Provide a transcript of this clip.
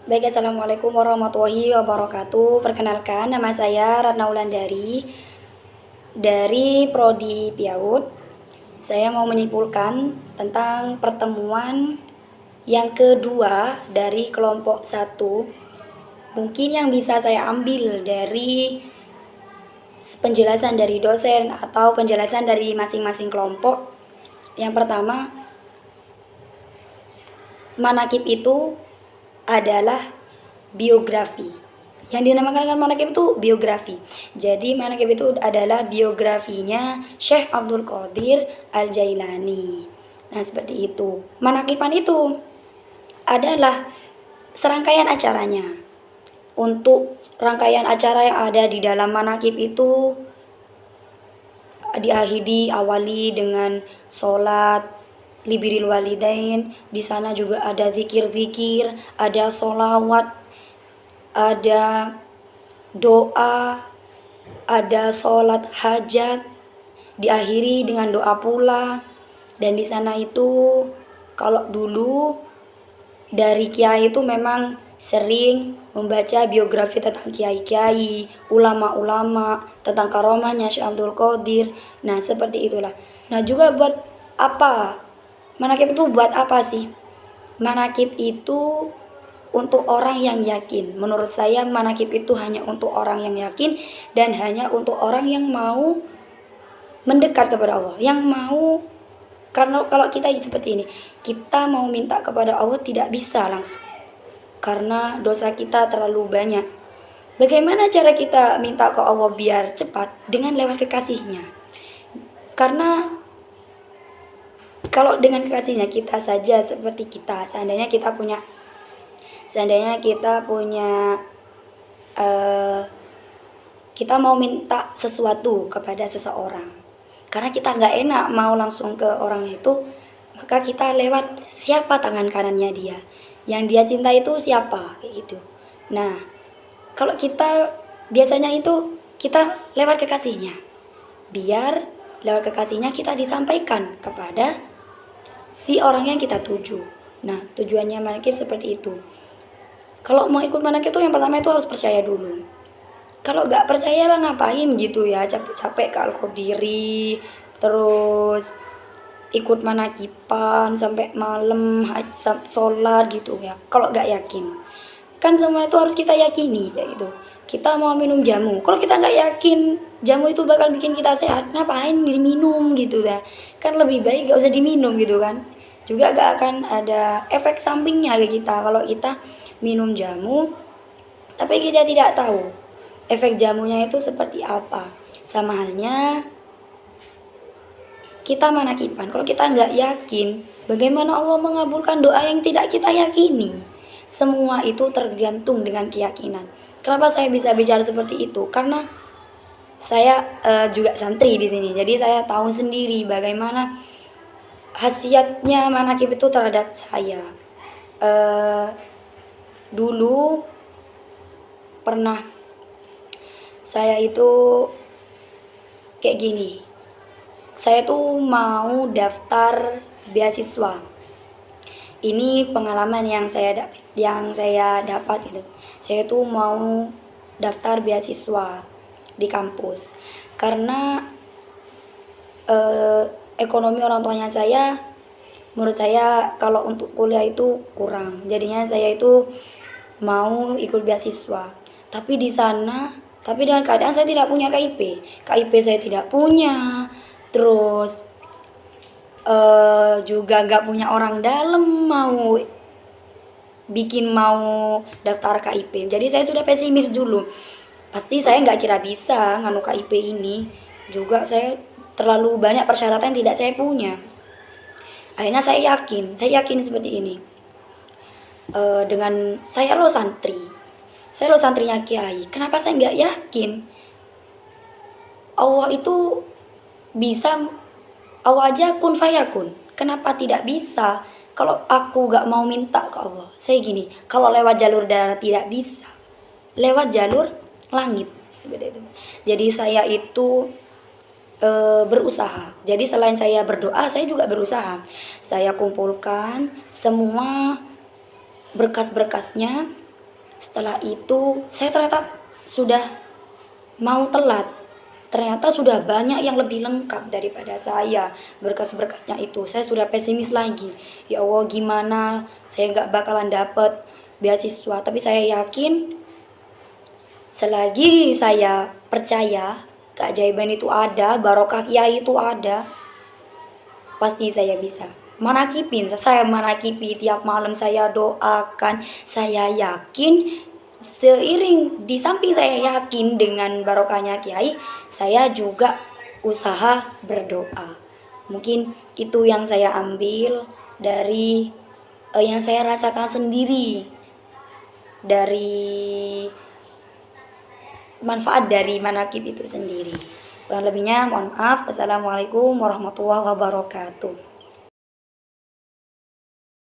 Baik, Assalamualaikum warahmatullahi wabarakatuh. Perkenalkan, nama saya Ratna Wulandari dari Prodi PIAUD. Saya mau menyimpulkan tentang pertemuan yang kedua dari kelompok 1. Mungkin yang bisa saya ambil dari penjelasan dari dosen atau penjelasan dari masing-masing kelompok. Yang pertama, manakib itu adalah biografi. Yang dinamakan dengan manakib itu biografi. Jadi manakib itu adalah biografinya Syekh Abdul Qadir Al-Jailani. Nah, seperti itu. Manakiban itu adalah serangkaian acaranya. Untuk rangkaian acara yang ada di dalam manakib itu diawali dengan sholat libiril walidain. Di sana juga ada zikir-zikir, ada sholawat, ada doa, ada sholat hajat, diakhiri dengan doa pula. Dan di sana itu kalau dulu dari kiai itu memang sering membaca biografi tentang kiai-kiai, ulama-ulama, tentang karomahnya Syekh Abdul Qadir. Nah, seperti itulah. Nah, juga buat apa? Manakib itu buat apa sih? Manakib itu untuk orang yang yakin. Menurut saya manakib itu hanya untuk orang yang yakin dan hanya untuk orang yang mau mendekat kepada Allah, yang mau. Karena kalau kita seperti ini, kita mau minta kepada Allah tidak bisa langsung karena dosa kita terlalu banyak. Bagaimana cara kita minta ke Allah biar cepat? Dengan lewat kekasihnya. Karena kalau dengan kekasihnya kita saja seperti kita, seandainya kita punya kita mau minta sesuatu kepada seseorang, karena kita nggak enak mau langsung ke orang itu, maka kita lewat siapa tangan kanannya dia, yang dia cinta itu siapa, kayak gitu. Nah, kalau kita biasanya itu kita lewat kekasihnya, biar lewat kekasihnya kita disampaikan kepada si orang yang kita tuju. Nah, tujuannya manakib seperti itu. Kalau mau ikut manakib itu yang pertama itu harus percaya dulu. Kalau nggak percaya lah ngapain gitu ya, capek-capek ke Al-Qadiri, terus ikut manakipan sampai malam sholat gitu ya. Kalau nggak yakin, kan semua itu harus kita yakini kayak gitu. Kita mau minum jamu, kalau kita nggak yakin jamu itu bakal bikin kita sehat, ngapain diminum gitu ya. Kan lebih baik gak usah diminum gitu kan. Juga gak akan ada efek sampingnya ke kita kalau kita minum jamu tapi kita tidak tahu efek jamunya itu seperti apa. Sama halnya kita manakipan, kalau kita nggak yakin, bagaimana Allah mengabulkan doa yang tidak kita yakini? Semua itu tergantung dengan keyakinan. Kenapa saya bisa bicara seperti itu? Karena saya juga santri di sini, jadi saya tahu sendiri bagaimana khasiatnya manakib itu terhadap saya. Dulu pernah saya itu kayak gini. Saya tuh mau daftar beasiswa. Ini pengalaman yang saya dapat gitu. Saya tuh mau daftar beasiswa di kampus karena ekonomi orang tuanya saya, menurut saya kalau untuk kuliah itu kurang. Jadinya saya itu mau ikut beasiswa. Tapi dengan keadaan saya tidak punya KIP. KIP saya tidak punya. Terus juga gak punya orang dalam mau daftar KIP. Jadi saya sudah pesimis dulu. Pasti saya nggak kira bisa nganu KIP ini. Juga saya terlalu banyak persyaratan yang tidak saya punya. Akhirnya saya yakin seperti ini. Dengan saya lo santrinya kiai. Kenapa saya nggak yakin? Allah itu bisa, Allah aja kun fayakun. Kenapa tidak bisa? Kalau aku gak mau minta ke Allah, saya gini, kalau lewat jalur darat tidak bisa, lewat jalur langit seperti itu. Jadi saya itu berusaha. Jadi selain saya berdoa, saya juga berusaha. Saya kumpulkan semua berkas-berkasnya, Setelah itu saya ternyata sudah mau telat. Ternyata sudah banyak yang lebih lengkap daripada saya. Berkas-berkasnya itu saya sudah pesimis lagi. Ya Allah, gimana saya nggak bakalan dapet beasiswa. Tapi saya yakin selagi saya percaya keajaiban itu ada, barokah kiai itu ada, pasti saya bisa manakipin. Saya manakipi tiap malam, saya doakan. Saya yakin seiring di samping saya yakin dengan barokahnya kiai, saya juga usaha berdoa. Mungkin itu yang saya ambil dari yang saya rasakan sendiri, dari manfaat dari manakib itu sendiri. Kurang lebihnya mohon maaf. Assalamualaikum warahmatullahi wabarakatuh.